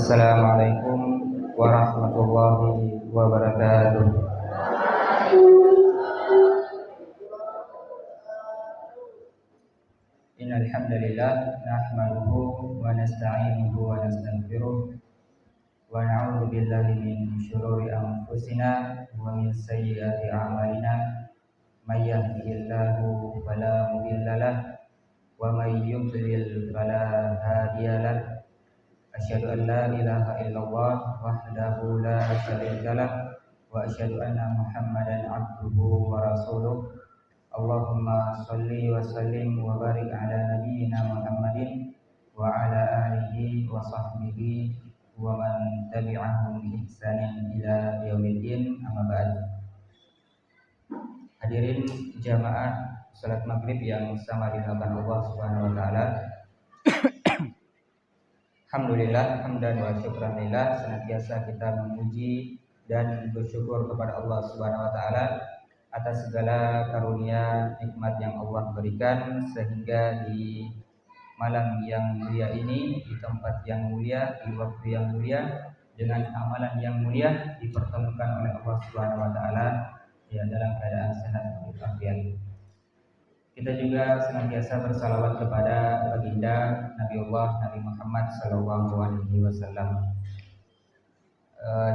Assalamualaikum warahmatullahi wabarakatuh. Innal hamdalillah nahmaduhu wa nasta'inuhu wa nastaghfiruh wa na'udzu billahi min shururi anfusina wa min sayyiati a'malina. May yahdihillahu fala mudilla lahu wa may yudlil fala hadiya lahu. Asyhadu an la ilaha illallah wahdahu la syarika lah wa asyhadu anna Muhammadan abduhu wa rasuluh. Allahumma shalli wa sallim wa barik ala nabiyyina Muhammadin wa ala alihi wa sahbihi wa man tabi'ahum bi ihsanin ila yaumiddin, amma ba'd. Hadirin jamaah salat maghrib yang sama dilakukan Allah Subhanahu wa taala. Alhamdulillah, hamdan wa syukran lillah, senantiasa kita memuji dan bersyukur kepada Allah Subhanahu wa taala atas segala karunia nikmat yang Allah berikan, sehingga di malam yang mulia ini, di tempat yang mulia, di waktu yang mulia, dengan amalan yang mulia dipertemukan oleh Allah Subhanahu wa taala ya dalam keadaan sehat walafiat. Kita juga senantiasa bersalawat kepada baginda Nabi Muhammad sallallahu alaihi wasallam.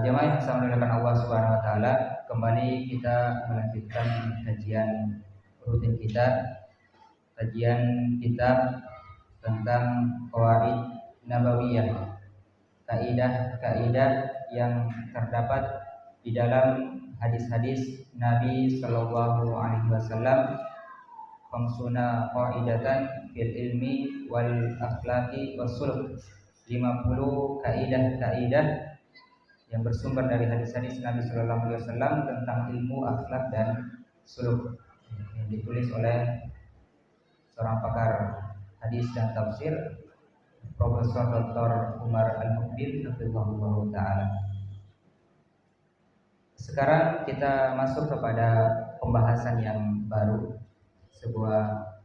Jemaah yang saya muliakan Allah Subhanahu wa taala, kembali kita melanjutkan kajian rutin kita, kajian kitab tentang qawaid nabawiyah, kaidah-kaidah yang terdapat di dalam hadis-hadis Nabi sallallahu alaihi wasallam. Khamsuna qaidatan fil ilmi wal akhlaqi was suluk. 50 kaidah-kaidah yang bersumber dari hadis-hadis Nabi sallallahu alaihi wasallam tentang ilmu, akhlak dan suluk, yang ditulis oleh seorang pakar hadis dan tafsir, Profesor Dr. Umar Al-Mukbil hafizahullah taala. Sekarang kita masuk kepada pembahasan yang baru, sebuah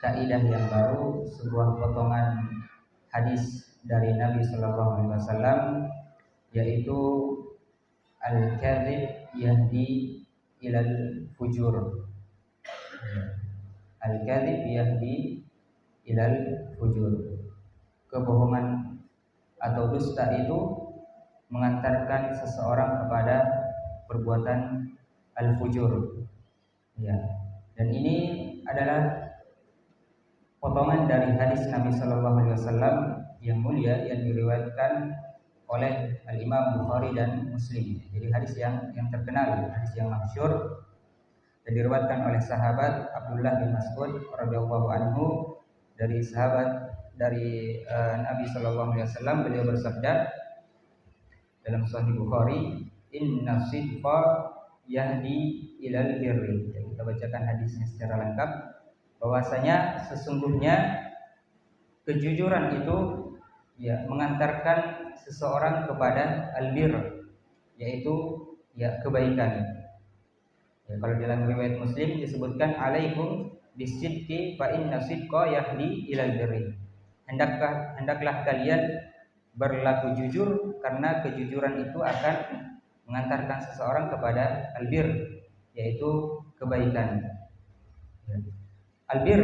kaidah yang baru, sebuah potongan hadis dari Nabi sallallahu alaihi wasallam, yaitu al-kadzib yahdi ilal fujur. Al-kadzib yahdi ilal fujur. Kebohongan atau dusta itu mengantarkan seseorang kepada perbuatan al-fujur. Ya. Dan ini adalah potongan dari hadis Nabi sallallahu alaihi wasallam yang mulia yang diriwayatkan oleh Al-Imam Bukhari dan Muslim. Jadi hadis yang terkenal, hadis yang masyhur, dan diriwayatkan oleh sahabat Abdullah bin Mas'ud radhiyallahu anhu, dari Nabi sallallahu alaihi wasallam. Beliau bersabda dalam Sahih Bukhari, "Inna sidqa yahdi ilal birri." Kita bacakan hadisnya secara lengkap, bahwasanya sesungguhnya kejujuran itu ya mengantarkan seseorang kepada albir, yaitu ya kebaikan. Ya, kalau dalam riwayat Muslim disebutkan alaikum bisidqi fa inna sidqa yahdi ilal birri. Hendaklah kalian berlaku jujur, karena kejujuran itu akan mengantarkan seseorang kepada albir, yaitu kebaikan. Albir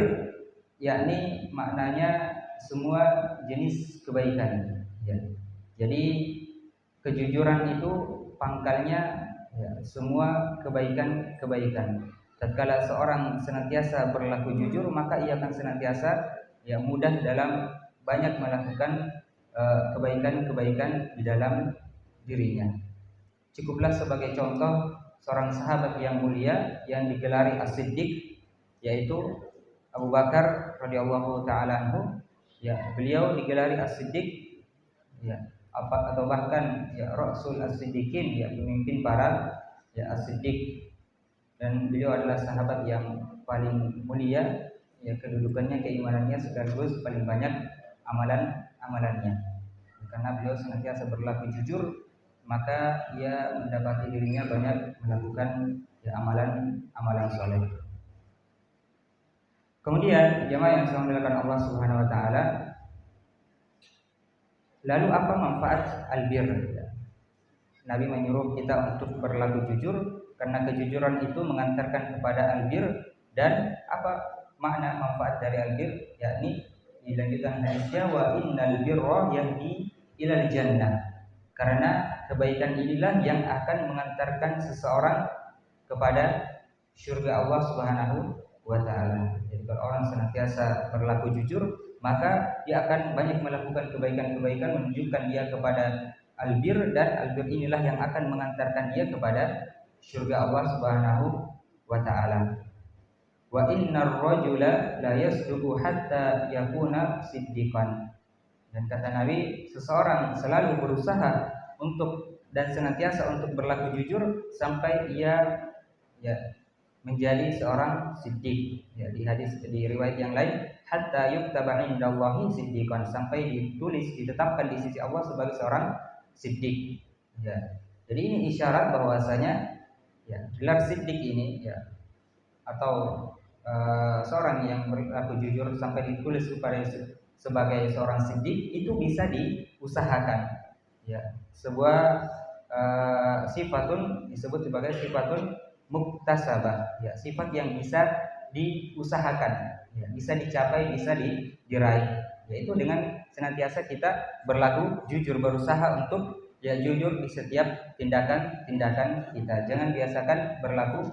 yakni maknanya semua jenis kebaikan. Ya. Jadi kejujuran itu pangkalnya ya, semua kebaikan-kebaikan. Tatkala seorang senantiasa berlaku jujur, maka ia akan senantiasa ya mudah dalam banyak melakukan kebaikan-kebaikan di dalam dirinya. Cukuplah sebagai contoh seorang sahabat yang mulia yang digelari As-Siddiq, yaitu Abu Bakar radhiyallahu taala anhu. Ya, beliau digelari As-Siddiq, ya, atau bahkan ya Rasul As-Siddiqin, ya pemimpin para ya As-Siddiq. Dan beliau adalah sahabat yang paling mulia, ya kedudukannya, keimanannya, sekaligus paling banyak amalannya. Karena beliau senantiasa berlaku jujur, maka ia mendapati dirinya banyak melakukan ya amalan soleh. Kemudian jemaah yang saya muliakan Allah Subhanahu wa taala, Lalu apa manfaat albir? Nabi menyuruh kita untuk berlaku jujur karena kejujuran itu mengantarkan kepada albir. Dan apa makna manfaat dari albir? Yakni dilanjutkan hadisnya, wa innal birra yahdi ilal jannah. Karena kebaikan inilah yang akan mengantarkan seseorang kepada surga Allah Subhanahu wa taala. Jadi kalau orang senantiasa berlaku jujur, maka dia akan banyak melakukan kebaikan-kebaikan menunjukkan dia kepada albir, dan albir inilah yang akan mengantarkan dia kepada surga Allah Subhanahu wa taala. Wa innar rajula la yasduqu hatta yakuna siddiqan. Dan kata Nabi, seseorang selalu berusaha untuk dan senantiasa untuk berlaku jujur sampai ia menjadi seorang siddiq. Di hadis, di riwayat yang lain, hatta yuktaba indallahi siddiqan, sampai ditulis ditetapkan di sisi Allah sebagai seorang siddiq. Jadi ini isyarat bahwasanya gelar siddiq ini atau seorang yang berlaku jujur sampai ditulis kepada sebagai seorang siddiq itu bisa diusahakan. Sebuah sifatun disebut sebagai sifatun muktasabah, sifat yang bisa diusahakan, bisa dicapai, bisa diraih, yaitu dengan senantiasa kita berlaku jujur, berusaha untuk jujur di setiap tindakan-tindakan kita. Jangan biasakan berlaku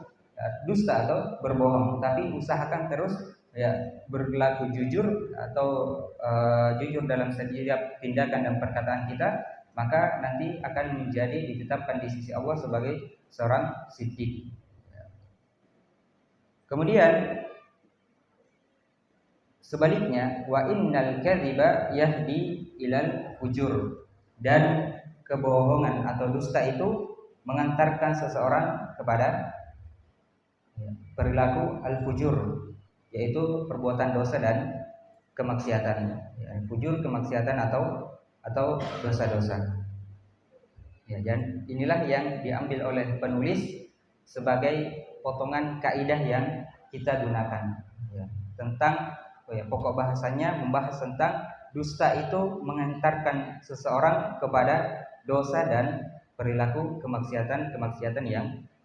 dusta atau berbohong, tapi usahakan terus berlaku jujur atau jujur dalam setiap tindakan dan perkataan kita, maka nanti akan menjadi ditetapkan di sisi Allah sebagai seorang siddiq. Kemudian sebaliknya, wa innal kadhiba yahdi ilal fujur, dan kebohongan atau dusta itu mengantarkan seseorang kepada perilaku al-fujur, yaitu perbuatan dosa dan kemaksiatan. Fujur, kemaksiatan atau dosa-dosa. Dan inilah yang diambil oleh penulis sebagai potongan kaidah yang kita gunakan tentang pokok bahasanya membahas tentang dusta itu mengantarkan seseorang kepada dosa dan perilaku kemaksiatan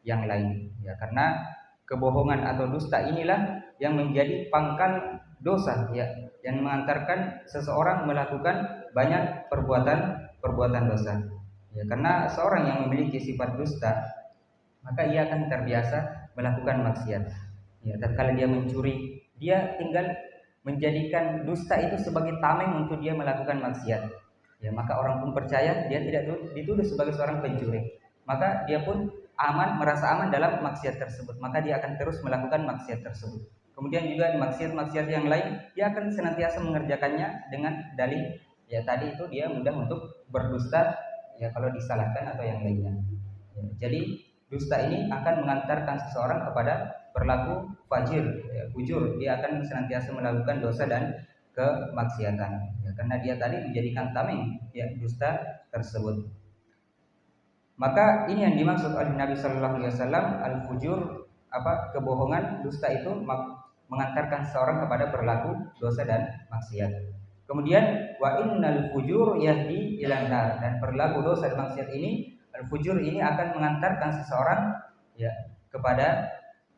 yang lain. Karena kebohongan atau dusta inilah yang menjadi pangkal dosa, yang mengantarkan seseorang melakukan banyak perbuatan dosa. Karena seorang yang memiliki sifat dusta, maka ia akan terbiasa melakukan maksiat. Tatkala dia mencuri, dia tinggal menjadikan dusta itu sebagai tameng untuk dia melakukan maksiat. Maka orang pun percaya dia tidak dituduh sebagai seorang pencuri. Maka dia pun merasa aman dalam maksiat tersebut. Maka dia akan terus melakukan maksiat tersebut. Kemudian juga maksiat-maksiat yang lain, dia akan senantiasa mengerjakannya dengan dalih tadi itu dia mudah untuk berdusta kalau disalahkan atau yang lainnya. Jadi dusta ini akan mengantarkan seseorang kepada berlaku fajir, fujur. Dia akan senantiasa melakukan dosa dan kemaksiatan, karena dia tadi menjadikan tameng dusta tersebut. Maka ini yang dimaksud oleh Nabi Shallallahu Alaihi Wasallam, al-fujur, kebohongan, dusta itu mengantarkan seseorang kepada berlaku dosa dan maksiat. Kemudian wa innal fujur yahdi ilan nar, dan perilaku dosa dan maksiat ini, al-fujur ini akan mengantarkan seseorang kepada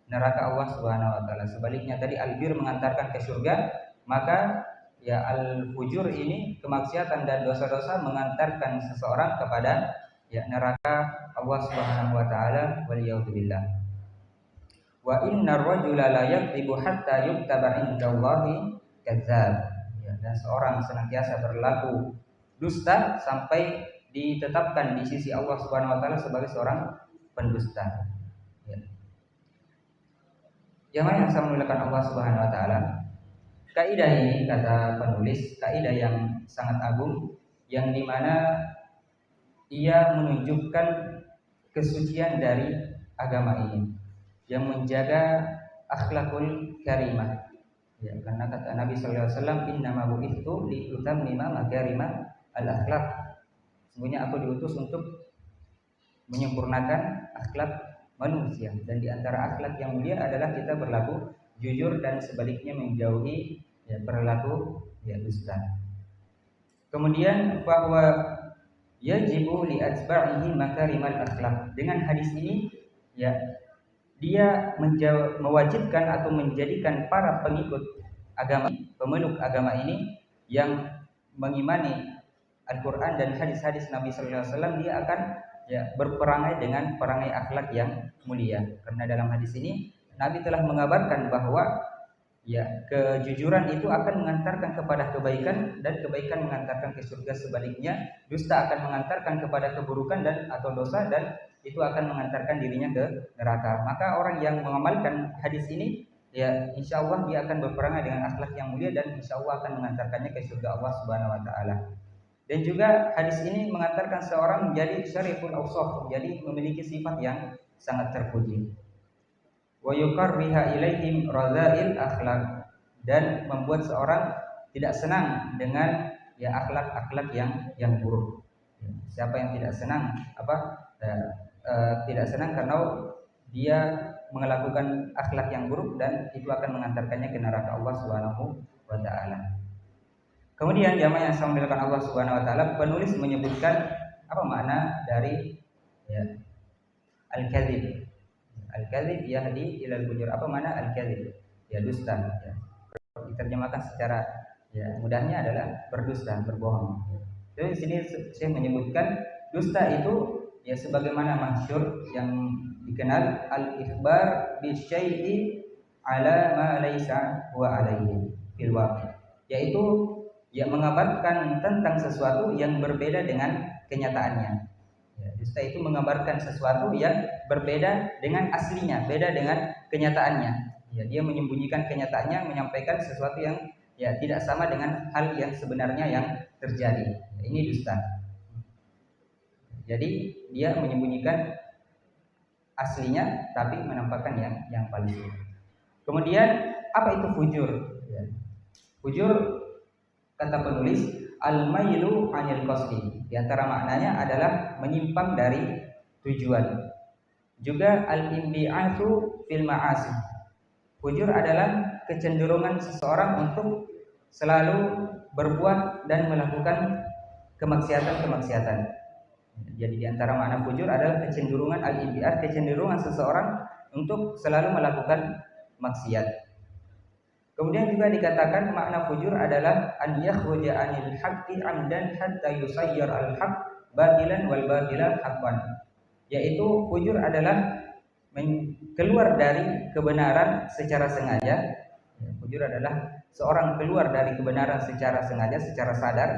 neraka Allah Subhanahu wa taala. Sebaliknya tadi albir mengantarkan ke surga, maka al-fujur ini, kemaksiatan dan dosa-dosa, mengantarkan seseorang kepada neraka Allah Subhanahu wa taala, waliyadzubillah. Wa innar rajula la yakdzibu hatta yuktaba indallahi kadzdzab. Dan seorang senantiasa berlaku dusta sampai ditetapkan di sisi Allah Subhanahu wa taala sebagai seorang pendusta. Yang saya muliakan Allah Subhanahu wa taala, kaidah ini, kata penulis, kaidah yang sangat agung, yang dimana ia menunjukkan kesucian dari agama ini, yang menjaga akhlakul karimah. Karena kata Nabi sallallahu alaihi wasallam, innama bu'itsu liutammima makarima al-akhlaq. Sesungguhnya aku diutus untuk menyempurnakan akhlak manusia, dan di antara akhlak yang mulia adalah kita berlaku jujur dan sebaliknya menjauhi perilaku dusta. Kemudian bahwa yajibu li atba'ihi makarimal akhlak. Dengan hadis ini ya dia mewajibkan atau menjadikan para pengikut agama, pemeluk agama ini yang mengimani Al-Quran dan hadis-hadis Nabi Sallallahu Alaihi Wasallam, dia akan ya berperangai dengan perangai akhlak yang mulia. Karena dalam hadis ini Nabi telah mengabarkan bahwa ya kejujuran itu akan mengantarkan kepada kebaikan dan kebaikan mengantarkan ke surga, sebaliknya dusta akan mengantarkan kepada keburukan dan atau dosa dan itu akan mengantarkan dirinya ke neraka. Maka orang yang mengamalkan hadis ini ya insya Allah dia akan berperangai dengan akhlak yang mulia dan insya Allah akan mengantarkannya ke surga Allah Subhanahu Wa Taala. Dan juga hadis ini mengantarkan seorang menjadi syariful awsaf, jadi memiliki sifat yang sangat terpuji. Wa yuqarriha ilaihim radha'il akhlak, dan membuat seorang tidak senang dengan ya akhlak-akhlak yang buruk. Siapa yang tidak senang tidak senang karena dia melakukan akhlak yang buruk dan itu akan mengantarkannya ke neraka Allah Subhanahu wa taala. Kemudian jamaah yang sama dengan Allah Subhanahu wa taala, penulis menyebutkan apa makna dari ya, al-kadzib. Al-kadzib yahdi ilal fujur. Apa makna al-kadzib? Ya dusta ya. Diterjemahkan secara ya mudahnya adalah berdusta, berbohong. Jadi di sini saya menyebutkan dusta itu ya sebagaimana masyhur yang dikenal al-ikhbar bi syai'i ala ma laisa huwa alaihi fil waqi', yaitu ya mengabarkan tentang sesuatu yang berbeda dengan kenyataannya. Ya, dusta itu mengabarkan sesuatu yang berbeda dengan aslinya, beda dengan kenyataannya. Ya, dia menyembunyikan kenyataannya, menyampaikan sesuatu yang ya tidak sama dengan hal yang sebenarnya yang terjadi. Ya, ini dusta. Jadi dia menyembunyikan aslinya tapi menampakkan yang palsu. Kemudian apa itu fujur? Ya. Fujur kata penulis al-mailu 'anil qasdi. Di antara maknanya adalah menyimpang dari tujuan. Juga al-imbi'atu fil ma'asi. Fujur adalah kecenderungan seseorang untuk selalu berbuat dan melakukan kemaksiatan-kemaksiatan. Jadi di antara makna fujur adalah kecenderungan al-imbi'at, kecenderungan seseorang untuk selalu melakukan maksiat. Kemudian juga dikatakan makna fujur adalah an yakhruja 'anil haqqi 'amdan hatta yusayyir al-haqq batilan wal batila haqqan. Yaitu fujur adalah keluar dari kebenaran secara sengaja. Fujur adalah seorang keluar dari kebenaran secara sengaja, secara sadar,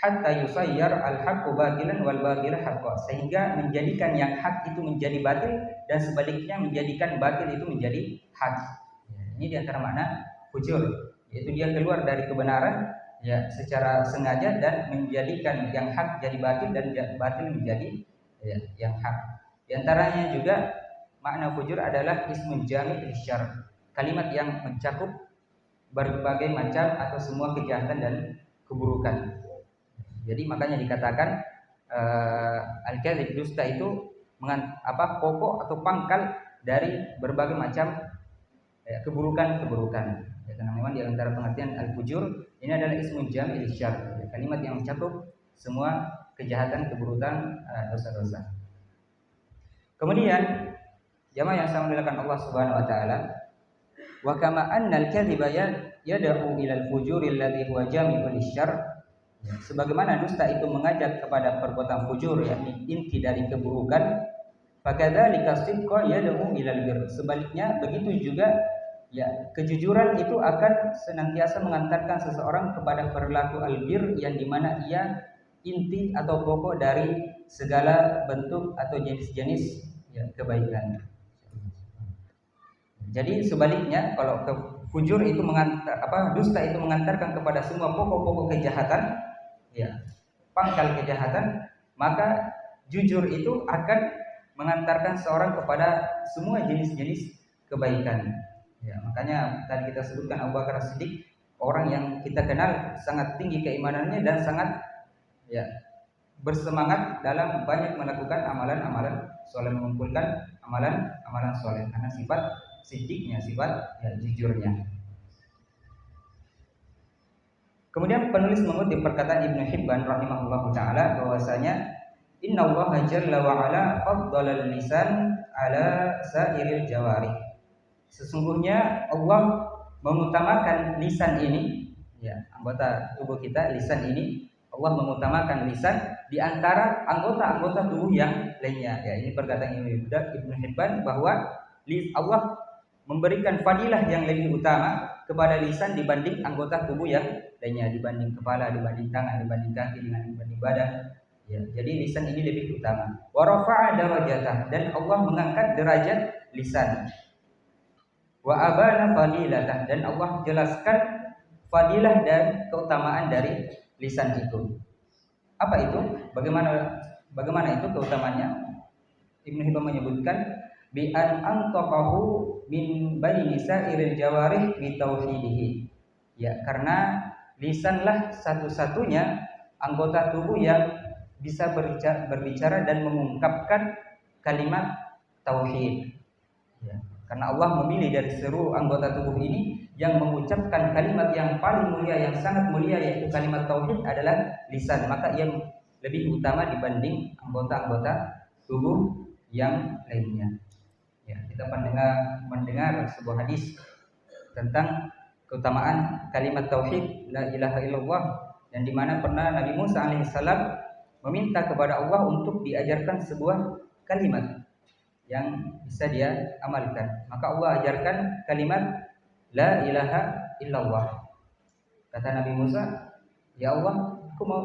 hatta yusayyir al-haqqu batilan wal batila haqqan, sehingga menjadikan yang hak itu menjadi batil dan sebaliknya menjadikan batil itu menjadi hak. Ini di antara makna fujur, yaitu dia keluar dari kebenaran ya secara sengaja dan menjadikan yang hak jadi batil dan batil menjadi ya, yang hak. Di antaranya juga makna fujur adalah ismun jami' lisyarr, kalimat yang mencakup berbagai macam atau semua kejahatan dan keburukan. Jadi makanya dikatakan al-kadzib, dusta itu pokok atau pangkal dari berbagai macam keburukan-keburukan. Ya, karena memang di antara pengertian al-fujur ini adalah ismun jami' lisyarr, kalimat yang mencakup semua kejahatan, keburukan, dosa-dosa. Kemudian jamaah yang sama dilakukan Allah Subhanahu wa taala, wa kama anna al-kadhiba yad'u ila al-fujuri alladhi huwa jami'u lisyarr. Sebagaimana dusta itu mengajak kepada perbuatan fujur, yakni inti dari keburukan, fakadzalika sidqa yad'u ila al-birr. Sebaliknya begitu juga ya, kejujuran itu akan senantiasa mengantarkan seseorang kepada perilaku albir, yang dimana ia inti atau pokok dari segala bentuk atau jenis-jenis ya, kebaikan. Jadi sebaliknya, kalau fujur itu dusta itu mengantarkan kepada semua pokok-pokok kejahatan, ya, pangkal kejahatan, maka jujur itu akan mengantarkan seorang kepada semua jenis-jenis kebaikan. Ya, makanya tadi kita sebutkan Abu Bakar As-Siddiq, orang yang kita kenal sangat tinggi keimanannya dan sangat ya bersemangat dalam banyak melakukan amalan-amalan soleh, mengumpulkan amalan-amalan soleh karena sifat siddiqnya, sifat ya, jujurnya. Kemudian penulis mengutip perkataan Ibnu Hibban rahimahullahu taala bahwasanya Inna Allah jalla wa ala faddala lisan ala sairil jawarih. Sesungguhnya Allah mengutamakan lisan ini, ya, anggota tubuh kita, lisan ini Allah mengutamakan lisan di antara anggota-anggota tubuh yang lainnya. Ya, ini perkataan Ibnu Hibban bahwa Allah memberikan fadilah yang lebih utama kepada lisan dibanding anggota tubuh yang lainnya, dibanding kepala, dibanding tangan, dibanding kaki, dibanding badan. Ya, jadi lisan ini lebih utama. Wa rafa'a darajatah, dan Allah mengangkat derajat lisan. Wa abana fadilatah, dan Allah jelaskan fadilah dan keutamaan dari lisan itu. Apa itu? Bagaimana itu keutamaannya? Ibnu Hibban menyebutkan bi an antaqahu min baini sa'iril jawarih bi tauhidihi. Ya, karena lisanlah satu-satunya anggota tubuh yang bisa berbicara dan mengungkapkan kalimat tauhid. Ya, karena Allah memilih dari seluruh anggota tubuh ini yang mengucapkan kalimat yang paling mulia, yang sangat mulia, yaitu kalimat tauhid adalah lisan. Maka ia lebih utama dibanding anggota-anggota tubuh yang lainnya. Ya, kita mendengar sebuah hadis tentang keutamaan kalimat tauhid la ilaha illallah, dan di mana pernah Nabi Musa alaihissalam meminta kepada Allah untuk diajarkan sebuah kalimat yang bisa dia amalkan. Maka Allah ajarkan kalimat la ilaha illallah. Kata Nabi Musa, ya Allah, aku mau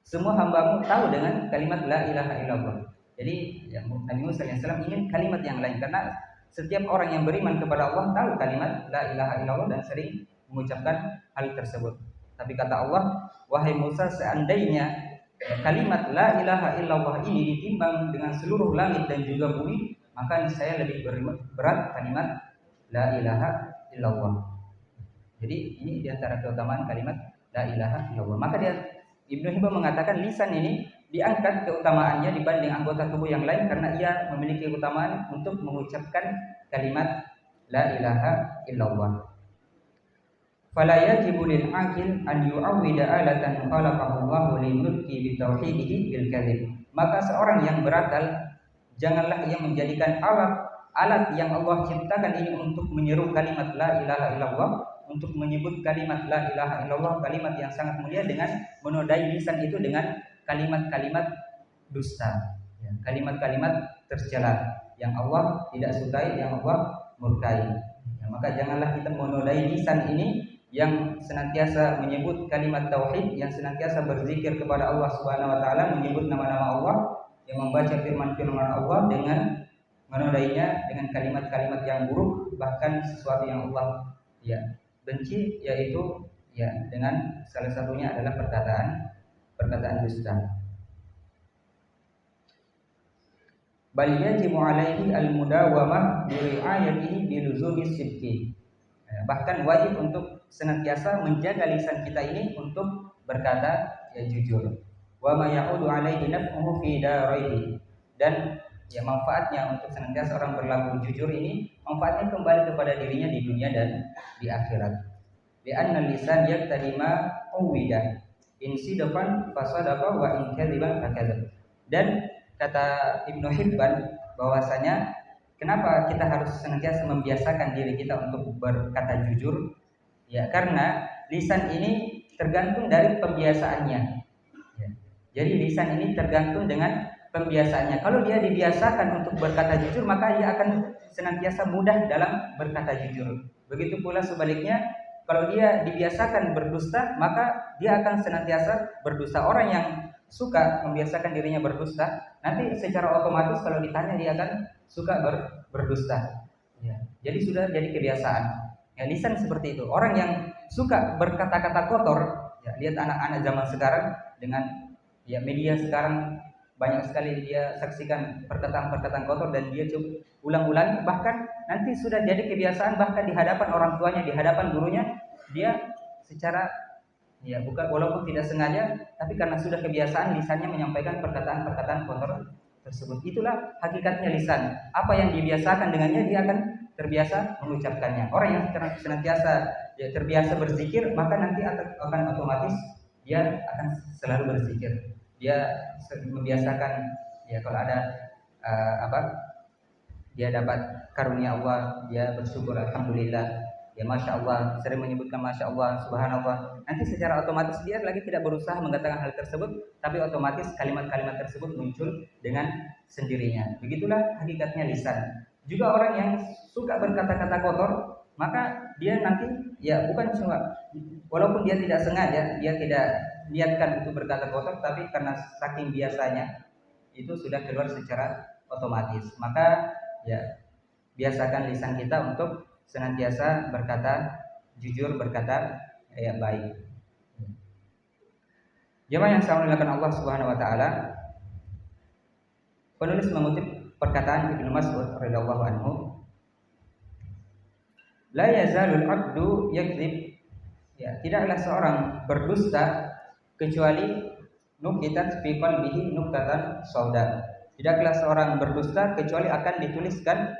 semua hambamu tahu dengan kalimat la ilaha illallah. Jadi ya, Nabi Musa alaihissalam ingin kalimat yang lain, karena setiap orang yang beriman kepada Allah tahu kalimat la ilaha illallah dan sering mengucapkan hal tersebut. Tapi kata Allah, wahai Musa, seandainya kalimat la ilaha illallah ini ditimbang dengan seluruh langit dan juga bumi, maka saya lebih berat kalimat la ilaha illallah. Jadi ini diantara keutamaan kalimat la ilaha illallah. Maka Ibnu Hibban mengatakan lisan ini diangkat keutamaannya dibanding anggota tubuh yang lain karena ia memiliki keutamaan untuk mengucapkan kalimat la ilaha illallah. Fala yajibu lil aqil an yu'awwida alatan khalaqahu Allahu linutqi bi tauhidihi bil kadzib. Maka seorang yang berakal janganlah ia menjadikan alat yang Allah ciptakan ini untuk menyeru kalimat la ilaha illallah, untuk menyebut kalimat la ilaha illallah, kalimat yang sangat mulia, dengan menodai lisan itu dengan kalimat-kalimat dusta, ya, kalimat-kalimat tercela yang Allah tidak sukai, yang Allah murkai. Ya, maka janganlah kita menodai lisan ini yang senantiasa menyebut kalimat tauhid, yang senantiasa berzikir kepada Allah Subhanahu wa taala, menyebut nama-nama Allah, yang membaca firman-firman Allah, dengan menodainya dengan kalimat-kalimat yang buruk, bahkan sesuatu yang Allah ya benci, yaitu ya dengan salah satunya adalah perkataan dusta. Bal yajibu alaihi al-mudawamah bi ri'ayatihi bi luzumi sidqi. Bahkan wajib untuk senantiasa menjaga lisan kita ini untuk berkata ya jujur. Wa ma ya'udu alaihi naf'uhu fi daraihi. Dan ya manfaatnya untuk senantiasa orang berlaku jujur ini, manfaatnya kembali kepada dirinya di dunia dan di akhirat. Li'anna lisan yaqtadi ma uwida in sidqan fasadaqa wa in kadziban fakadzab. Dan kata Ibnu Hibban bahwasanya kenapa kita harus senantiasa membiasakan diri kita untuk berkata jujur? Ya, karena lisan ini tergantung dari pembiasaannya. Ya. Jadi lisan ini tergantung dengan pembiasaannya. Kalau dia dibiasakan untuk berkata jujur, maka dia akan senantiasa mudah dalam berkata jujur. Begitu pula sebaliknya, kalau dia dibiasakan berdusta, maka dia akan senantiasa berdusta. Orang yang suka membiasakan dirinya berdusta, nanti secara otomatis kalau ditanya dia akan suka berdusta. Ya. Jadi sudah jadi kebiasaan. Ya, lisan seperti itu. Orang yang suka berkata-kata kotor, ya, lihat anak-anak zaman sekarang dengan ya media sekarang, banyak sekali dia saksikan perkataan-perkataan kotor dan dia coba ulang-ulangi, bahkan nanti sudah jadi kebiasaan, bahkan di hadapan orang tuanya, di hadapan gurunya, dia secara ya bukan, walaupun tidak sengaja, tapi karena sudah kebiasaan lisannya menyampaikan perkataan-perkataan kotor tersebut. Itulah hakikatnya lisan. Apa yang dibiasakan dengannya dia akan terbiasa mengucapkannya. Orang yang senantiasa terbiasa berzikir, maka nanti akan otomatis dia akan selalu berzikir. Dia membiasakan, ya kalau ada dia dapat karunia Allah, dia bersyukur alhamdulillah, ya masya Allah, sering menyebutkan masya Allah, subhanallah. Nanti secara otomatis dia lagi tidak berusaha mengatakan hal tersebut, tapi otomatis kalimat-kalimat tersebut muncul dengan sendirinya. Begitulah hakikatnya lisan. Juga orang yang suka berkata-kata kotor, maka dia nanti ya bukan cuma, walaupun dia tidak sengaja, dia tidak niatkan untuk berkata kotor, tapi karena saking biasanya itu sudah keluar secara otomatis. Maka ya biasakan lisan kita untuk senantiasa berkata jujur, berkata ya baik. Jemaah yang saya muliakan Allah Subhanahu wa taala, penulis mengutip perkataan Ibnu Mas'ud radhiyallahu anhu, la yazalul abdu yakdzib, ya tidaklah seorang berdusta kecuali nukitat fi qalbihi nuktatan sauda. Tidaklah seorang berdusta kecuali akan dituliskan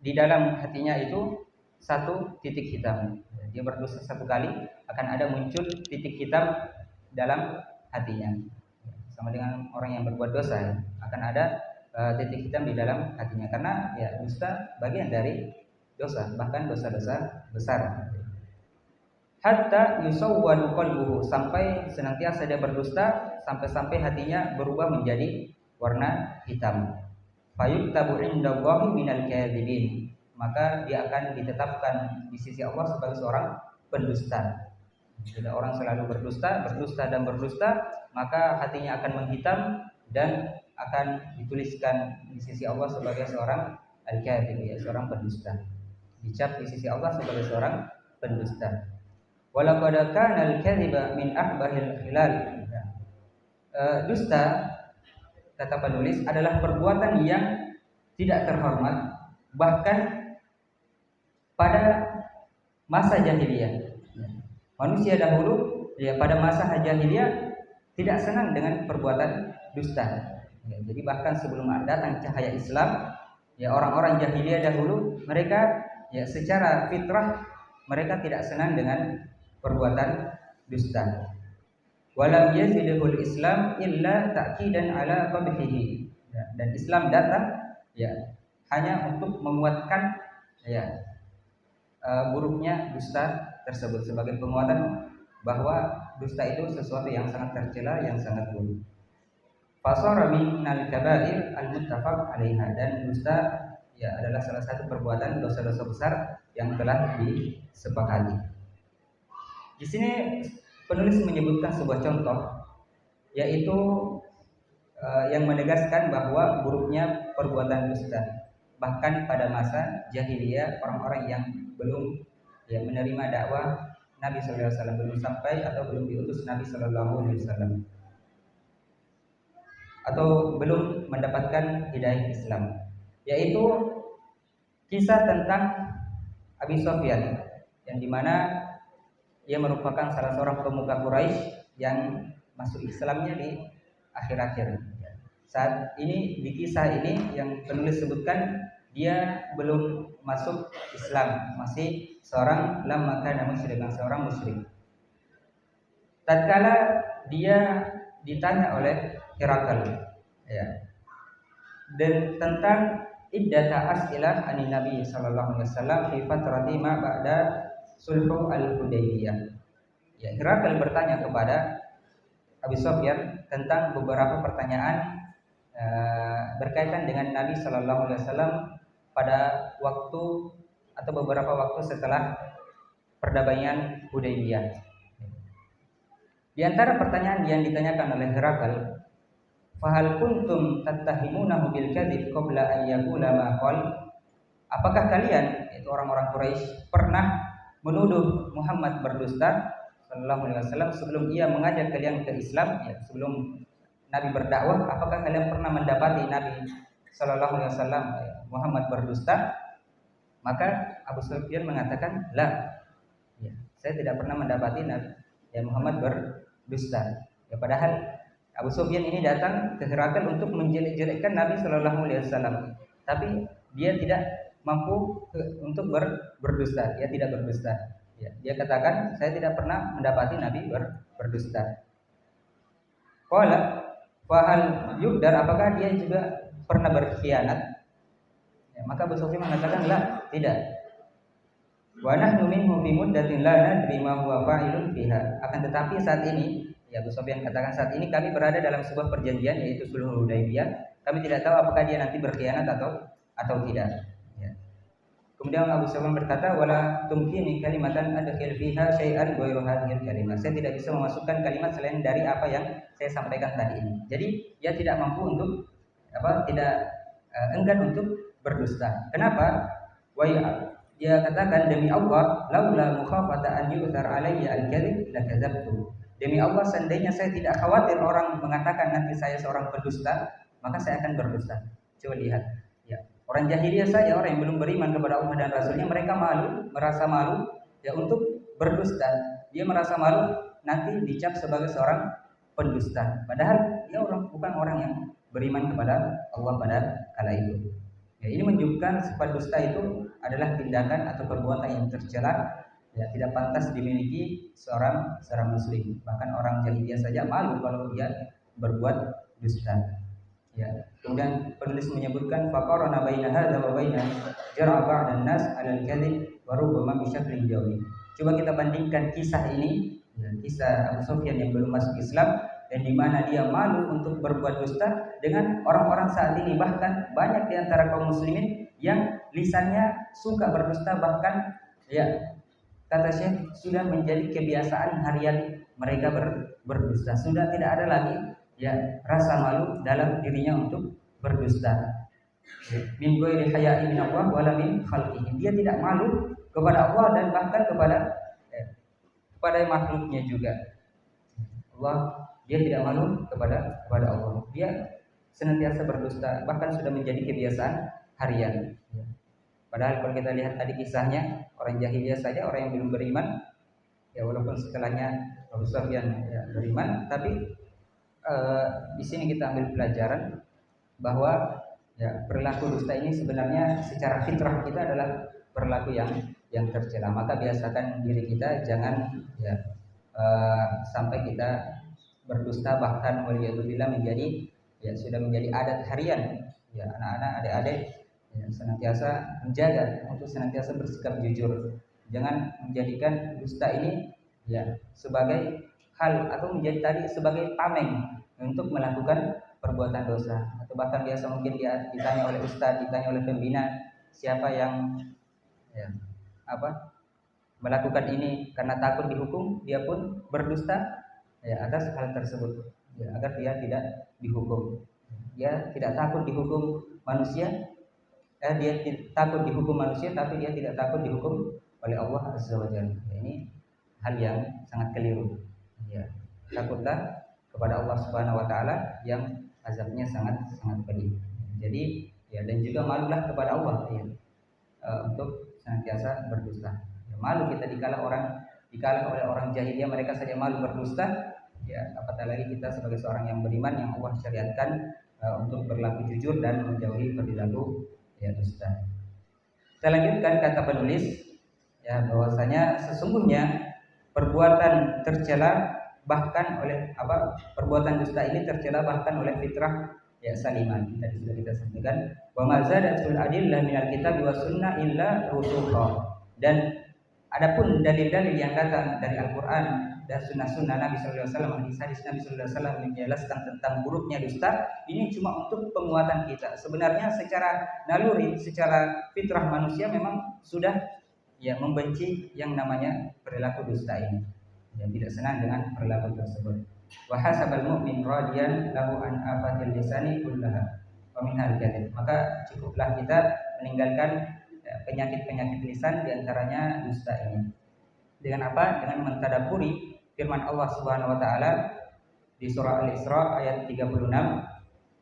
di dalam hatinya itu satu titik hitam. Dia berdusta satu kali, akan ada muncul titik hitam dalam hatinya. Sama dengan orang yang berbuat dosa, akan ada titik hitam di dalam hatinya, karena ya dusta bagian dari dosa, bahkan dosa-dosa besar. Hatta yusawwadu qalbuhu, sampai senantiasa dia berdusta, sampai hatinya berubah menjadi warna hitam. Fayuktabu indallahi minal kadzibin, maka dia akan ditetapkan di sisi Allah sebagai seorang pendusta. Jika orang selalu berdusta, maka hatinya akan menghitam dan akan dituliskan di sisi Allah sebagai seorang al-kadzib, ya, seorang pendusta. Dicap di sisi Allah sebagai seorang pendusta. Walaqad kana al-kadziba min ahbahil khilal. Dusta, kata penulis, adalah perbuatan yang tidak terhormat bahkan pada masa jahiliyah. Manusia dahulu ya pada masa jahiliyah tidak senang dengan perbuatan dusta. Ya, jadi bahkan sebelum datang cahaya Islam, ya orang-orang jahiliyah dahulu mereka ya secara fitrah mereka tidak senang dengan perbuatan dusta. Walam yazidul Islam illa ta'kidan ala qabhihi. Dan Islam datang ya hanya untuk menguatkan ya buruknya dusta tersebut, sebagai penguatan bahwa dusta itu sesuatu yang sangat tercela, yang sangat buruk. Fasara minal kaba'ir al-muttafaq 'alaiha, dan dusta ya adalah salah satu perbuatan dosa-dosa besar yang telah disepakati. Di sini penulis menyebutkan sebuah contoh, yaitu yang menegaskan bahwa buruknya perbuatan dusta bahkan pada masa jahiliyah, orang-orang yang belum ya menerima dakwah Nabi sallallahu alaihi wasallam, belum sampai atau belum diutus Nabi sallallahu alaihi wasallam, atau belum mendapatkan hidayah Islam, yaitu kisah tentang Abi Sufyan, yang dimana ia merupakan salah seorang pemuka Quraisy yang masuk Islamnya di akhir-akhir. Saat ini di kisah ini yang penulis sebutkan, dia belum masuk Islam, masih seorang lam kana musyrikan, seorang musyrik. Tatkala dia ditanya oleh Herakl ya, dan tentang iddata as'ilah anin Nabi sallallahu alaihi wasallam fi fatrati ma ba'da sulhu al-Hudaybiyah. Ya, Herakl bertanya kepada Abi Sufyan tentang beberapa pertanyaan berkaitan dengan Nabi sallallahu alaihi wasallam pada waktu atau beberapa waktu setelah perdamaian Hudaybiyah. Di antara pertanyaan yang ditanyakan oleh Herakl, fahal kuntum tattahimunahu bil kadzib qabla an yaqula ma qala? Apakah kalian, yaitu orang-orang Quraisy, pernah menuduh Muhammad berdusta sallallahu alaihi wasallam sebelum ia mengajak kalian ke Islam, ya, sebelum Nabi berdakwah? Apakah kalian pernah mendapati Nabi sallallahu alaihi wasallam Muhammad berdusta? Maka Abu Sufyan mengatakan, "La." Ya, saya tidak pernah mendapati Nabi ya Muhammad berdusta. Ya, padahal Abu Sufyan ini datang ke Herakl untuk menjelek-jelekkan Nabi sallallahu alaihi wasallam. Tapi dia tidak mampu untuk berdusta, dia tidak berdusta. Ya, dia katakan saya tidak pernah mendapati Nabi berdusta. Qala fahal yudar, apakah dia juga pernah berkhianat? Ya, maka Abu Sufyan mengatakan lah, tidak. Wa nahnu minhu fi muddatin la nadri ma huwa fa'ilun fiha. Akan tetapi saat ini, ya Abu Sufyan katakan saat ini kami berada dalam sebuah perjanjian yaitu Sulhul Hudaybiyah. Kami tidak tahu apakah dia nanti berkhianat atau tidak. Ya. Kemudian Abu Sufyan berkata, wala tumkini kalimatan adkhil fiha syai'an ghairu hadhil kalimat. Saya tidak bisa memasukkan kalimat selain dari apa yang saya sampaikan tadi ini. Jadi dia tidak mampu untuk tidak enggan untuk berdusta. Kenapa? Wa dia katakan, demi Allah, laula mukhafata an yu'thar alayya al-kadhib lakadzabtu. Demi Allah, seandainya saya tidak khawatir orang mengatakan nanti saya seorang pendusta, maka saya akan berdusta. Coba lihat, ya. Orang jahiliyah saja, orang yang belum beriman kepada Allah dan Rasulnya, mereka merasa malu ya untuk berdusta. Dia merasa malu nanti dicap sebagai seorang pendusta. Padahal dia bukan orang yang beriman kepada Allah pada kala itu. Ya, ini menunjukkan sifat dusta itu adalah tindakan atau perbuatan yang tercela, ya, tidak pantas dimiliki seorang muslim. Bahkan orang jahiliyah saja malu kalau dia berbuat dusta. Ya. Kemudian penulis menyebutkan faqarana baina hadza wa baina jar'a ba'dan nas 'ala al-kadhib wa rubbama bi syaklin jawi. Coba kita bandingkan kisah ini, ya, kisah Abu Sufyan yang belum masuk Islam dan di mana dia malu untuk berbuat dusta dengan orang-orang saat ini. Bahkan banyak di antara kaum muslimin yang lisannya suka berdusta, bahkan ya kata Syekh sudah menjadi kebiasaan harian mereka berdusta. Sudah tidak ada lagi ya rasa malu dalam dirinya untuk berdusta. Min ghairi haya'i min Allah wala min khalqihi. Dia tidak malu kepada Allah dan bahkan kepada makhluknya juga. Dia tidak malu kepada Allah. Dia senantiasa berdusta, bahkan sudah menjadi kebiasaan harian. Padahal kalau kita lihat tadi kisahnya, orang jahiliyah saja, orang yang belum beriman, ya walaupun setelahnya Abu Sufyan ya, beriman, tapi di sini kita ambil pelajaran bahwa ya perilaku dusta ini sebenarnya secara fitrah kita adalah perilaku yang tercela. Maka biasakan diri kita jangan ya sampai kita berdusta, bahkan waliyadzubillah sudah menjadi adat harian. Ya, anak-anak, adik-adik ya, senantiasa menjaga untuk senantiasa bersikap jujur. Jangan menjadikan dusta ini ya sebagai hal atau menjadi tadi sebagai tameng untuk melakukan perbuatan dosa. Atau bahkan biasa mungkin dia ditanya oleh ustadz, ditanya oleh pembina, siapa yang ya, melakukan ini karena takut dihukum, dia pun berdusta ya atas hal tersebut ya, agar dia tidak dihukum. Dia tidak takut dihukum manusia, dia takut dihukum manusia, tapi dia tidak takut dihukum oleh Allah Azza wa Jalla. Ini hal yang sangat keliru. Ya, takutlah kepada Allah Subhanahu wa taala yang azabnya sangat pedih. Jadi ya, dan juga malulah kepada Allah ya, untuk senantiasa berdusta. Ya, malu kita dikala oleh orang jahiliyah mereka saja malu berdusta. Ya, apatah lagi kita sebagai seorang yang beriman yang Allah syariatkan untuk berlaku jujur dan menjauhi perilaku ya dusta. Kita lanjutkan kata penulis ya, bahwasanya sesungguhnya perbuatan tercela bahkan oleh perbuatan dusta ini tercela bahkan oleh fitrah ya salimah. Tadi sudah kita sampaikan wa mazadatul adillah minal kitab wa sunnah illa rusukha. Dan adapun dalil-dalil yang datang dari Al-Qur'an dan sunnah-sunnah Nabi sallallahu alaihi wasallam, hadis Nabi sallallahu alaihi wasallam menjelaskan tentang buruknya dusta, ini cuma untuk penguatan kita. Sebenarnya secara naluri, secara fitrah manusia memang sudah ya membenci yang namanya perilaku dusta ini. Yang tidak senang dengan perilaku tersebut. Wa hasabal mu'min radiyan lahu an afatil lisani kullaha wa minhal kadzib. Maka cukuplah kita meninggalkan penyakit-penyakit lisan, diantaranya dusta ini. Dengan apa? Dengan mentadabburi firman Allah Subhanahu wa taala di surah Al-Isra ayat 36,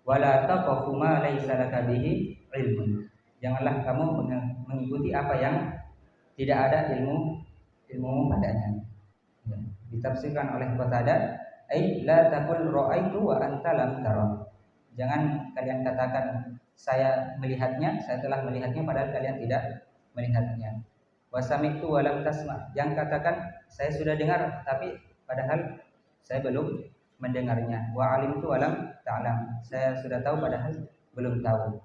wala taqfu ma laisa laka bihi ilmun. Janganlah kamu mengikuti apa yang tidak ada ilmu padanya. Ya, ditafsirkan oleh Qatadah, ai la taqul ra'aitu wa anta lam tara. Jangan kalian katakan saya melihatnya, saya telah melihatnya padahal kalian tidak melihatnya. Wa sami'tu wa lam tasma', yang katakan saya sudah dengar tapi padahal saya belum mendengarnya. Wa alimtu wa lam ta'lam, saya sudah tahu padahal belum tahu.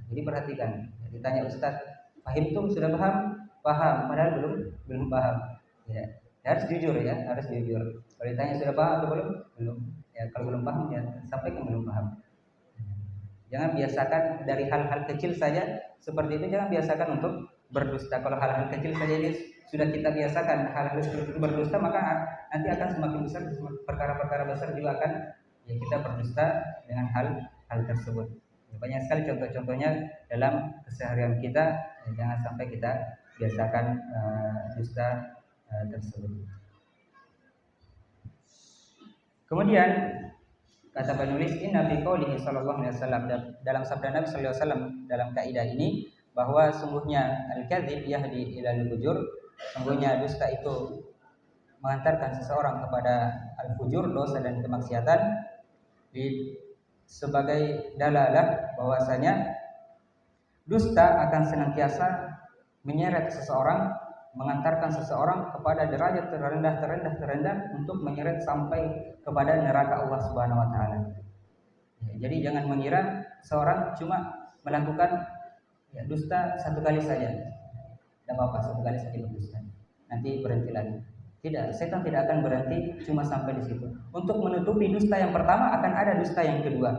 Jadi perhatikan, ditanya Ustaz, fahimtum, sudah paham? Paham, padahal belum paham. Ya, harus jujur ya, harus jujur. Kalau ditanya sudah paham atau belum? Belum. Ya, kalau belum paham ya sampaikan belum paham. Jangan biasakan dari hal-hal kecil saja seperti itu, jangan biasakan untuk berdusta. Kalau hal-hal kecil saja ini sudah kita biasakan hal-hal seperti itu berdusta, maka nanti akan semakin besar perkara-perkara besar juga akan ya kita berdusta dengan hal tersebut. Banyak sekali contoh-contohnya dalam keseharian kita, jangan sampai kita biasakan dusta tersebut. Kemudian kata penulis, inna fi qoulihi sallallahu alaihi wasallam, dalam sabda Nabi sallallahu alaihi wasallam dalam kaidah ini, bahwa sungguhnya al-kadzib yahdi ilal fujur, sungguhnya dusta itu mengantarkan seseorang kepada al-fujur, dosa dan kemaksiatan, sebagai dalalah bahwasanya dusta akan senantiasa menyeret seseorang, mengantarkan seseorang kepada derajat terendah untuk menyeret sampai kepada neraka Allah Subhanahu wa taala. Ya, jadi jangan mengira seorang cuma melakukan dusta satu kali saja. Tidak apa-apa, satu kali saja berdusta. Nanti berhenti lagi. Tidak, setan tidak akan berhenti cuma sampai di situ. Untuk menutupi dusta yang pertama akan ada dusta yang kedua.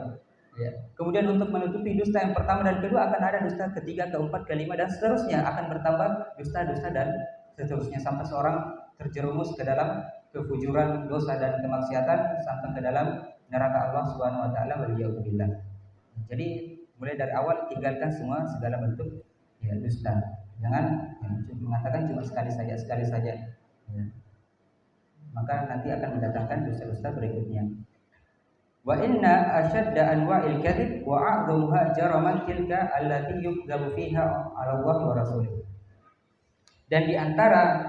Ya. Kemudian untuk menutupi dusta yang pertama dan kedua akan ada dusta ketiga, keempat, kelima dan seterusnya, akan bertambah dusta-dusta dan seterusnya sampai seorang terjerumus ke dalam kefujuran, dosa dan kemaksiatan sampai ke dalam neraka Allah Subhanahu wa taala, waliyadzubillah. Jadi mulai dari awal tinggalkan segala bentuk dusta. Jangan mengatakan cuma sekali saja. Ya. Maka nanti akan mendatangkan dosa-dosa berikutnya. Wa inna ashadda anwa'il kadhib wa a'dhamuha jaraman tilka allati yukdzabu fiha 'ala Allah wa rasulih. Dan di antara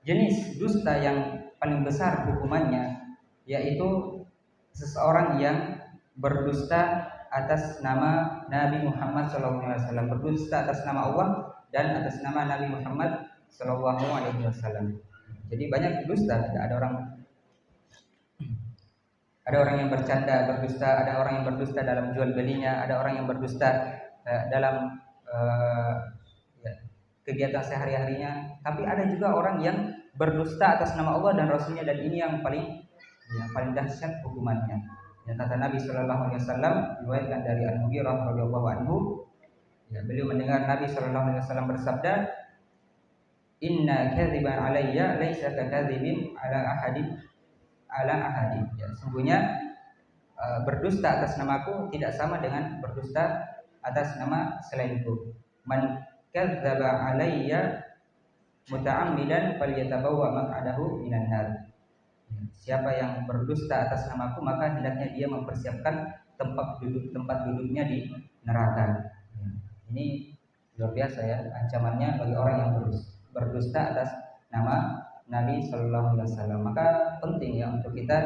jenis dusta yang paling besar hukumannya yaitu seseorang yang berdusta atas nama Nabi Muhammad SAW, berdusta atas nama Allah dan atas nama Nabi Muhammad SAW. Jadi banyak dusta, ada orang yang bercanda berdusta, ada orang yang berdusta dalam jual belinya, ada orang yang berdusta dalam kegiatan sehari-harinya. Tapi ada juga orang yang berdusta atas nama Allah dan Rasulnya, dan ini yang paling dahsyat hukumannya. Ya, kata Nabi Shallallahu Alaihi Wasallam, diriwayatkan dari Al-Mughirah radhiyallahu anhu, beliau mendengar Nabi Shallallahu Alaihi Wasallam bersabda, inna kadziban alayya laisa kakadzibin ala ahadin. Ya, sungguhnya berdusta atas namaku tidak sama dengan berdusta atas nama selainku. Man kadzdzaba alayya muta'ammidan falyatabawwa maq'adahu minan nar. Siapa yang berdusta atas namaku maka hendaknya dia mempersiapkan tempat duduknya di neraka. Ini luar biasa ya ancamannya bagi orang yang berdusta atas nama Nabi Shallallahu Alaihi Wasallam. Maka penting ya untuk kita,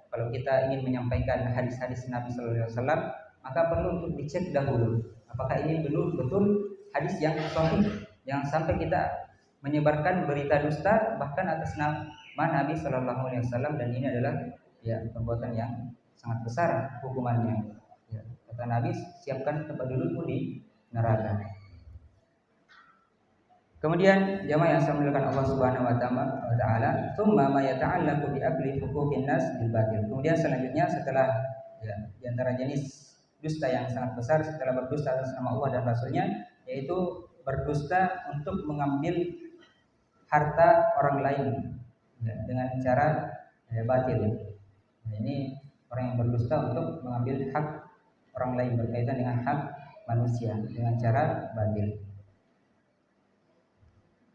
kalau kita ingin menyampaikan hadis-hadis Nabi Shallallahu Alaihi Wasallam, maka perlu untuk dicek dahulu apakah ini betul hadis yang sahih, yang sampai kita menyebarkan berita dusta bahkan atas nama Nabi Shallallahu Alaihi Wasallam, dan ini adalah perbuatan yang sangat besar hukumannya. Kata Nabi, siapkan tempat dudukmu di neraka. Kemudian jamaah yang saya muliakan Allah Subhanahu wa taala, tsumma ma yata'allaqu bi akli huquqin nas bil batil. Kemudian selanjutnya setelah di antara jenis dusta yang sangat besar setelah berdusta atas nama Allah dan Rasulnya, yaitu berdusta untuk mengambil harta orang lain dengan cara batil. Ini orang yang berdusta untuk mengambil hak orang lain berkaitan dengan hak manusia dengan cara batil.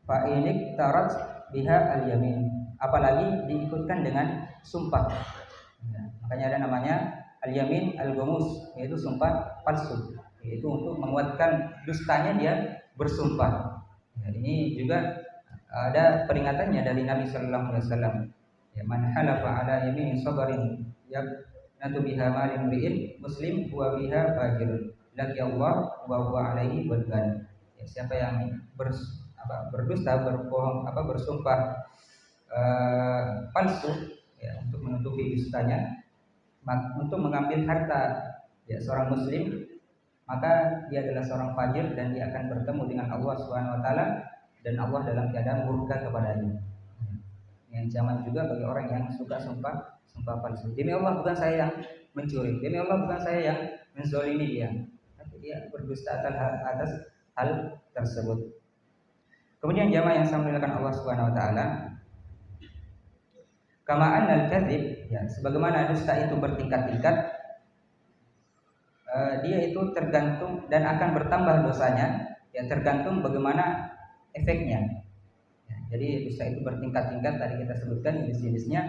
Fa'inik tarat biha al-yamin, apalagi diikutkan dengan sumpah. Makanya ada namanya al-yamin al-ghamus, yaitu sumpah palsu, yaitu untuk menguatkan dustanya dia bersumpah. Ini juga ada peringatannya dari Nabi Sallallahu Alaihi Wasallam. Man halafa ala yamin sabarin yaqnatu biha malin ri'in muslim huwa biha fajir laki Allah wa huwa alaihi ghadban. Ya, siapa yang berdusta, berbohong, bersumpah palsu ya, untuk menutupi dustanya, untuk mengambil harta ya seorang muslim, maka dia adalah seorang fajir dan dia akan bertemu dengan Allah Subhanahu wa taala dan Allah dalam keadaan murka kepadanya. Yang zaman juga bagi orang yang suka sumpah palsu. Demi Allah bukan saya yang mencuri, demi Allah bukan saya yang menzalimi dia. Tapi dia berdusta atas hal tersebut. Kemudian jamaah yang saya muliakan Allah Subhanahu wa taala, kama annal kadzib ya, sebagaimana dusta itu bertingkat-tingkat, dia itu tergantung dan akan bertambah dosanya ya tergantung bagaimana efeknya. Ya, jadi dusta itu bertingkat-tingkat, tadi kita sebutkan jenis-jenisnya,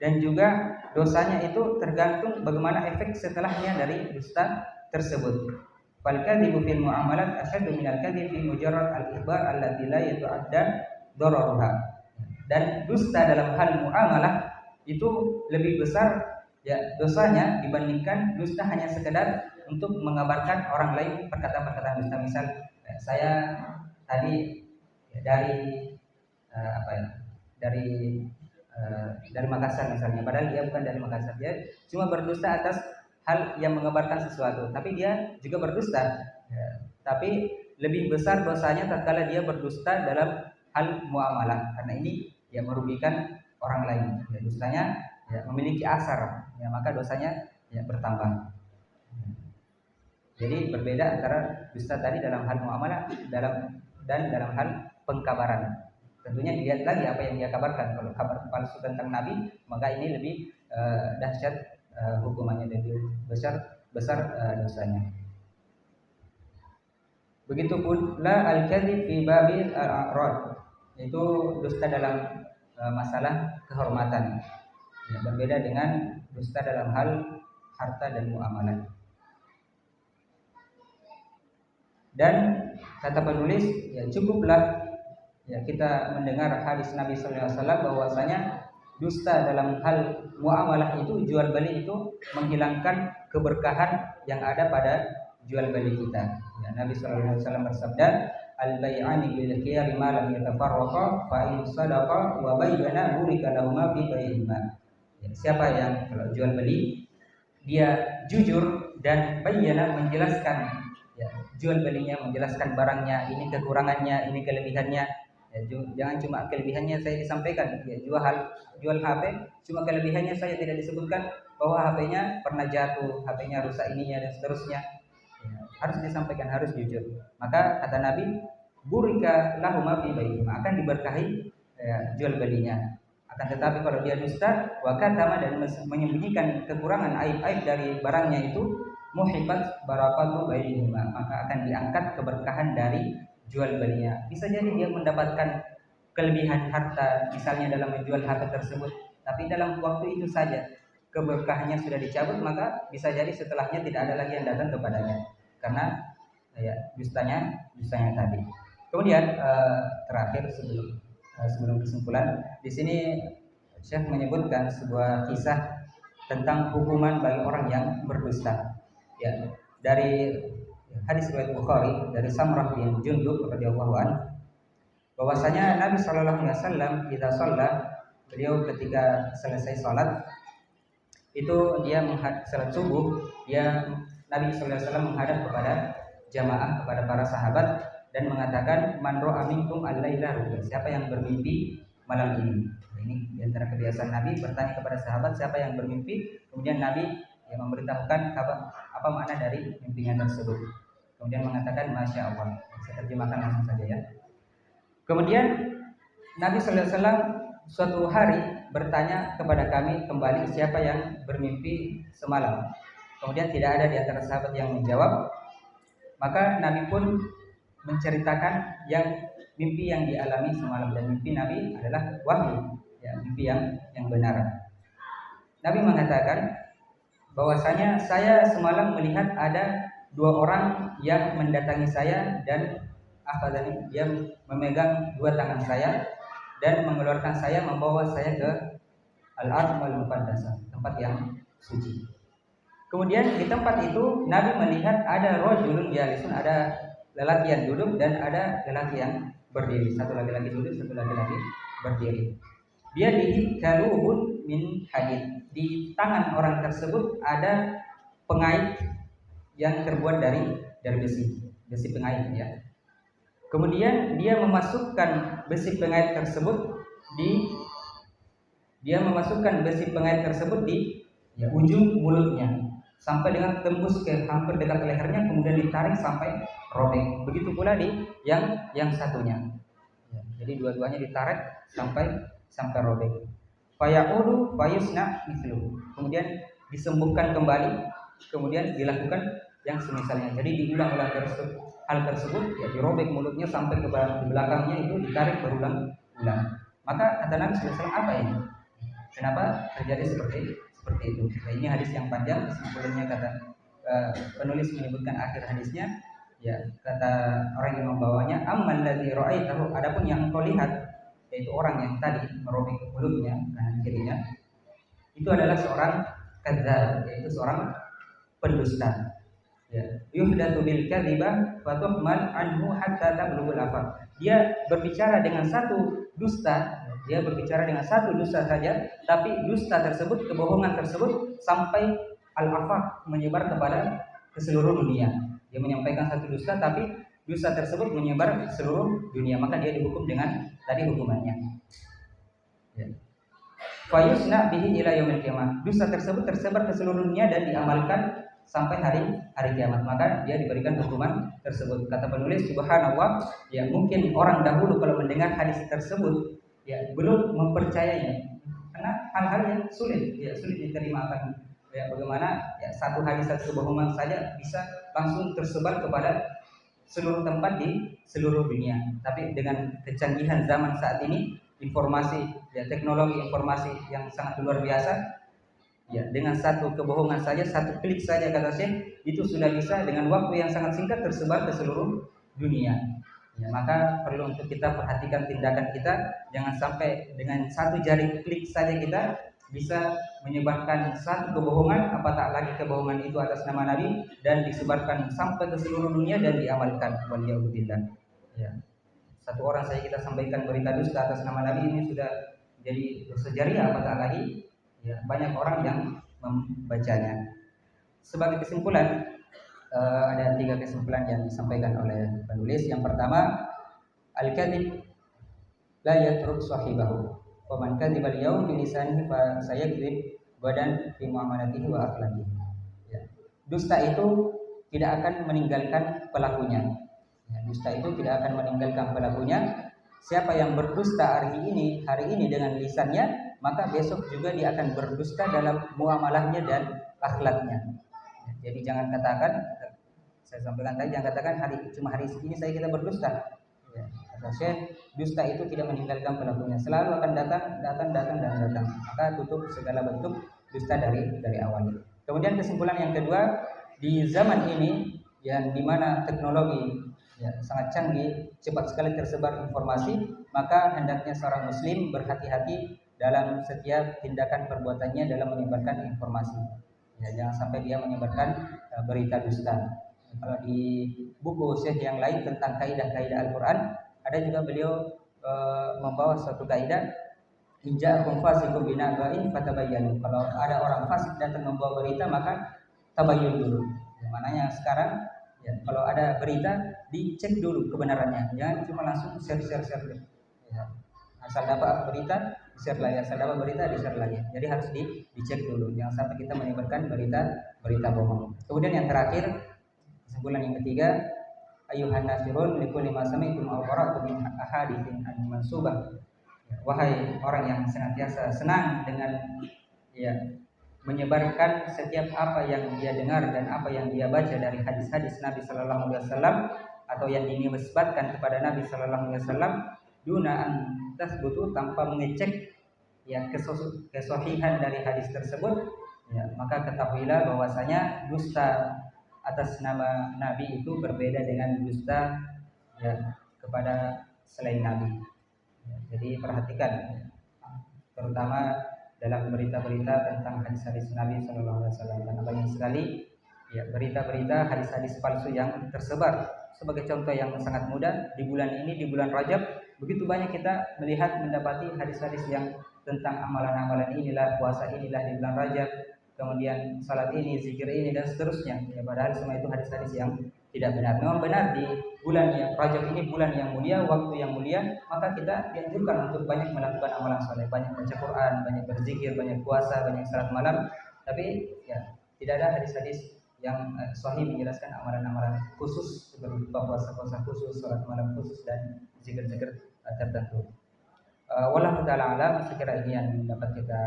dan juga dosanya itu tergantung bagaimana efek setelahnya dari dusta tersebut. Fal kadzibu fil muamalat asyaddu minal kadzib fi mujarrad al-ikhbar allati la yata'adda dararuha. Dan dusta dalam hal muamalah itu lebih besar ya dosanya dibandingkan dusta hanya sekedar untuk mengabarkan orang lain perkataan-perkataan dusta. Misal saya tadi dari dari Makassar misalnya, padahal dia bukan dari Makassar, dia cuma berdusta atas hal yang mengabarkan sesuatu, tapi dia juga berdusta ya. Tapi lebih besar dosanya tatkala dia berdusta dalam hal muamalah, karena ini ya merugikan orang lain ya, dustanya ya memiliki asar ya, maka dosanya ya bertambah. Jadi berbeda antara dusta tadi dalam hal muamalah dan dalam hal pengkabaran. Tentunya dilihat lagi apa yang dia kabarkan. Kalau kabar palsu tentang Nabi, maka ini lebih dahsyat hukumannya, lebih besar dosanya. Begitupun la al-kadzib fi babil al-a'rad, itu dusta dalam masalah kehormatan. Ya, berbeda dengan dusta dalam hal harta dan muamalah. Dan kata penulis, ya cukuplah ya kita mendengar hadis Nabi sallallahu alaihi wasallam bahwasanya dusta dalam hal muamalah itu, jual beli itu menghilangkan keberkahan yang ada pada jual beli kita. Ya, Nabi sallallahu alaihi wasallam bersabda, al-bai'ani bil khiyari ma lam yatafarraqa fa in sadaqa wa bayyana burika lahumā fi bai'ihima. Ya, siapa yang kalau jual beli dia jujur dan bayyana menjelaskan ya, jual belinya, menjelaskan barangnya, ini kekurangannya, ini kelebihannya. Ya, jangan cuma kelebihannya saya disampaikan. Ya, jual HP cuma kelebihannya saya tidak disebutkan, bahwa HP-nya pernah jatuh, HP-nya rusak ininya dan seterusnya. Ya, harus disampaikan, harus jujur. Maka kata Nabi, burika lahuma fi baihima, akan diberkahi ya, jual belinya. Akan tetapi kalau dia dusta wa katama dan menyembunyikan kekurangan aib-aib dari barangnya itu, muhibat barakatu baihima, maka akan diangkat keberkahan dari jual belinya. Bisa jadi dia mendapatkan kelebihan harta misalnya dalam menjual HP tersebut, tapi dalam waktu itu saja keberkahannya sudah dicabut, maka bisa jadi setelahnya tidak ada lagi yang datang kepadanya karena ya dustanya tadi. Kemudian terakhir sebelum kesimpulan, di sini Syekh menyebutkan sebuah kisah tentang hukuman bagi orang yang berdusta. Ya, dari hadis riwayat Bukhari dari Samrah bin Jundub radhiyallahu anhu, bahwasanya Nabi sallallahu alaihi wasallam idza shalla, beliau ketika selesai salat itu dia salat subuh, Nabi sallallahu alaihi wasallam menghadap kepada jamaah, kepada para sahabat dan mengatakan, man ra'a minkum al-laila ru'ya, siapa yang bermimpi malam ini. Ini di antara kebiasaan Nabi bertanya kepada sahabat siapa yang bermimpi, kemudian Nabi yang memberitahukan apa makna dari mimpinya tersebut. Kemudian mengatakan Masya Allah. Saya terjemahkan langsung saja ya. Kemudian Nabi sallallahu alaihi wasallam suatu hari bertanya kepada kami kembali siapa yang bermimpi semalam. Kemudian tidak ada di antara sahabat yang menjawab. Maka Nabi pun menceritakan mimpi yang dialami semalam, dan mimpi Nabi adalah wahyu, ya, mimpi yang benar. Nabi mengatakan bahwasanya saya semalam melihat ada dua orang yang mendatangi saya dan dia memegang dua tangan saya dan mengeluarkan saya, membawa saya ke al-ardh wal muqaddasah, tempat yang suci. Kemudian di tempat itu Nabi melihat ada rajulun jalisun, ada lelaki yang duduk dan ada lelaki yang berdiri. Satu laki-laki duduk, satu laki-laki berdiri. Dia kaluhun min hadid. Di tangan orang tersebut ada pengait yang terbuat dari besi pengait ya. Kemudian dia memasukkan besi pengait tersebut di ujung mulutnya sampai dengan tembus ke hampir dekat lehernya, kemudian ditarik sampai robek. Begitu pula di yang satunya. Ya, jadi dua-duanya ditarik sampai robek. Fayaudu fayusna mithlu. Kemudian disembuhkan kembali, kemudian dilakukan yang semisalnya. Jadi diulang-ulang hal tersebut, ya dirobek mulutnya sampai ke belakangnya itu ditarik berulang-ulang. Maka kata Nabi sallallahu alaihi wasallam, apa ini? Kenapa terjadi seperti itu? Nah, ini hadis yang panjang, kesimpulannya kata penulis menyebutkan akhir hadisnya, ya kata orang yang membawanya, amman ladzi ra'aitahu, adapun yang engkau lihat, yaitu orang yang tadi merobek mulutnya kanan kirinya, itu adalah seorang kadzdzab, yaitu seorang pendusta. Ya, yuhdatsu bil kadziba fa tuhmal anhu hatta tablughul afaq. Dia berbicara dengan satu dusta saja, tapi dusta tersebut, kebohongan tersebut sampai al-afaq, menyebar ke seluruh dunia. Dia menyampaikan satu dusta, tapi dusta tersebut menyebar ke seluruh dunia, maka dia dihukum dengan tadi hukumannya. Ya. Fayusna bihi ila yaumil qiyamah. Dusta tersebut tersebar ke seluruh dunia dan diamalkan sampai hari kiamat, maka dia diberikan hukuman tersebut. Kata penulis, subhanallah, ya mungkin orang dahulu kalau mendengar hadis tersebut ya belum mempercayainya karena hal-hal yang sulit diterima akan ya bagaimana ya satu hadis satu kebohongan saja bisa langsung tersebar kepada seluruh tempat di seluruh dunia. Tapi dengan kecanggihan zaman saat ini, informasi ya teknologi informasi yang sangat luar biasa, ya dengan satu kebohongan saja, satu klik saja kata Syekh, itu sudah bisa dengan waktu yang sangat singkat tersebar ke seluruh dunia. Ya, maka perlu untuk kita perhatikan tindakan kita, jangan sampai dengan satu jari klik saja kita bisa menyebarkan satu kebohongan, apatah lagi kebohongan itu atas nama Nabi dan disebarkan sampai ke seluruh dunia dan diamalkan. Waliyahudillah. Ya. Satu orang saja kita sampaikan berita dusta atas nama Nabi, ini sudah jadi dosa jariah, apatah lagi ya banyak orang yang membacanya. Sebagai kesimpulan, ada 3 kesimpulan yang disampaikan oleh penulis. Yang pertama, al-kadzib la yatruk sahibahu, wa man kadziba al-yawm bi lisanihi fa sayakdzib badan fi muamalatihi wa akhlaqihi. Ya. Dusta itu tidak akan meninggalkan pelakunya. Ya, dusta itu tidak akan meninggalkan pelakunya. Siapa yang berdusta hari ini dengan lisannya, maka besok juga dia akan berdusta dalam muamalahnya dan akhlaknya. Jadi jangan katakan, saya sampaikan tadi, jangan katakan cuma hari ini saya kita berdusta. Ya, kata Syekh, dusta itu tidak meninggalkan pelakunya, selalu akan datang. Maka tutup segala bentuk dusta dari awal. Kemudian kesimpulan yang kedua, di zaman ini yang dimana teknologi ya sangat canggih, cepat sekali tersebar informasi, maka hendaknya seorang muslim berhati-hati dalam setiap tindakan perbuatannya dalam menyebarkan informasi. Ya, jangan sampai dia menyebarkan berita dusta. Kalau di buku Syekh yang lain tentang kaidah-kaidah Al-Qur'an, ada juga beliau membawa suatu kaidah, inja'akum fasiqun binaba'in fatabayyanu. Kalau ada orang fasik datang membawa berita, maka tabayyun dulu. Ya, maknanya sekarang ya, kalau ada berita dicek dulu kebenarannya, jangan cuma langsung share. Ya. Asal dapat berita di-share lagi, asal dapat berita di-share lagi. Jadi harus dicek dulu, jangan sampai kita menyebarkan berita bohong. Kemudian yang terakhir, kesimpulan yang ketiga, ayuhan nasirun likulli ma sami'tum aw qara'tum min ahaditsin an-mansubah. Wahai orang yang senantiasa senang dengan ya menyebarkan setiap apa yang dia dengar dan apa yang dia baca dari hadis-hadis Nabi Sallallahu Alaihi Wasallam atau yang dinisbatkan kepada Nabi Sallallahu Alaihi Wasallam, dunaan tasbutu, tanpa mengecek ya kesohihan dari hadis tersebut, ya maka ketahuilah bahwasanya dusta atas nama Nabi itu berbeda dengan dusta ya kepada selain Nabi. Ya, jadi perhatikan, terutama dalam berita-berita tentang hadis-hadis Nabi Shallallahu Alaihi Wasallam, karena banyak sekali ya berita-berita hadis-hadis palsu yang tersebar. Sebagai contoh yang sangat mudah, di bulan ini, di bulan Rajab, begitu banyak kita melihat mendapati hadis-hadis yang tentang amalan-amalan inilah, puasa inilah di bulan Rajab, kemudian salat ini, zikir ini, dan seterusnya. Ya, padahal semua itu hadis-hadis yang tidak benar. Memang benar di bulan yang Rajab ini bulan yang mulia, waktu yang mulia, maka kita dianjurkan untuk banyak melakukan amalan soleh, banyak baca Quran, banyak berzikir, banyak puasa, banyak salat malam. Tapi ya tidak ada hadis-hadis yang sahih menjelaskan amalan-amalan khusus seperti puasa-puasa khusus, salat malam khusus, dan zikir-zikir tertentu. Wallahu ta'ala alam. Sekira ini yang dapat kita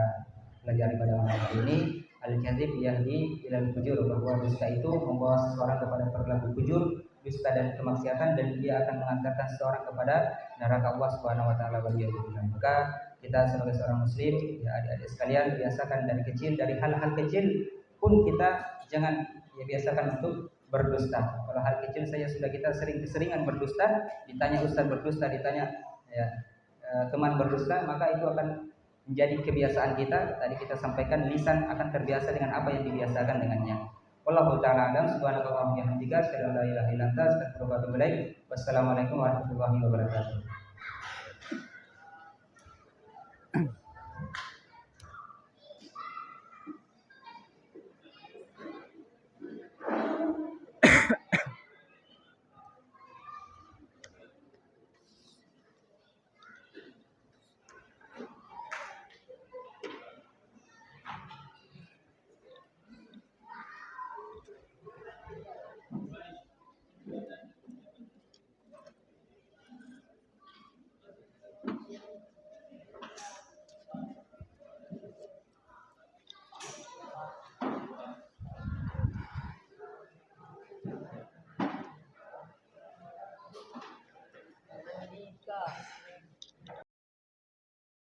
pelajari pada malam hari ini. Al-kadzib yahdi ilal fujur, bahwa dusta itu membawa seseorang kepada perilaku fujur, dusta dan kemaksiatan, dan dia akan mengantarkan seseorang kepada neraka Allah Subhanahu wa taala. Maka kita sebagai seorang muslim, ya adik-adik sekalian, biasakan dari kecil, dari hal-hal kecil pun kita jangan ya biasakan untuk berdusta. Kalau hal kecil saja sudah kita keseringan berdusta, ditanya ustaz berdusta, ditanya ya teman berdusta, maka itu akan menjadi kebiasaan kita. Tadi kita sampaikan lisan akan terbiasa dengan apa yang dibiasakan dengannya. Wallahu ta'ala alam. Subhanakallahumma wa bihamdika, asyhadu an la ilaha illa anta, astaghfiruka wa atubu ilaik. Wassalamualaikum warahmatullahi wabarakatuh.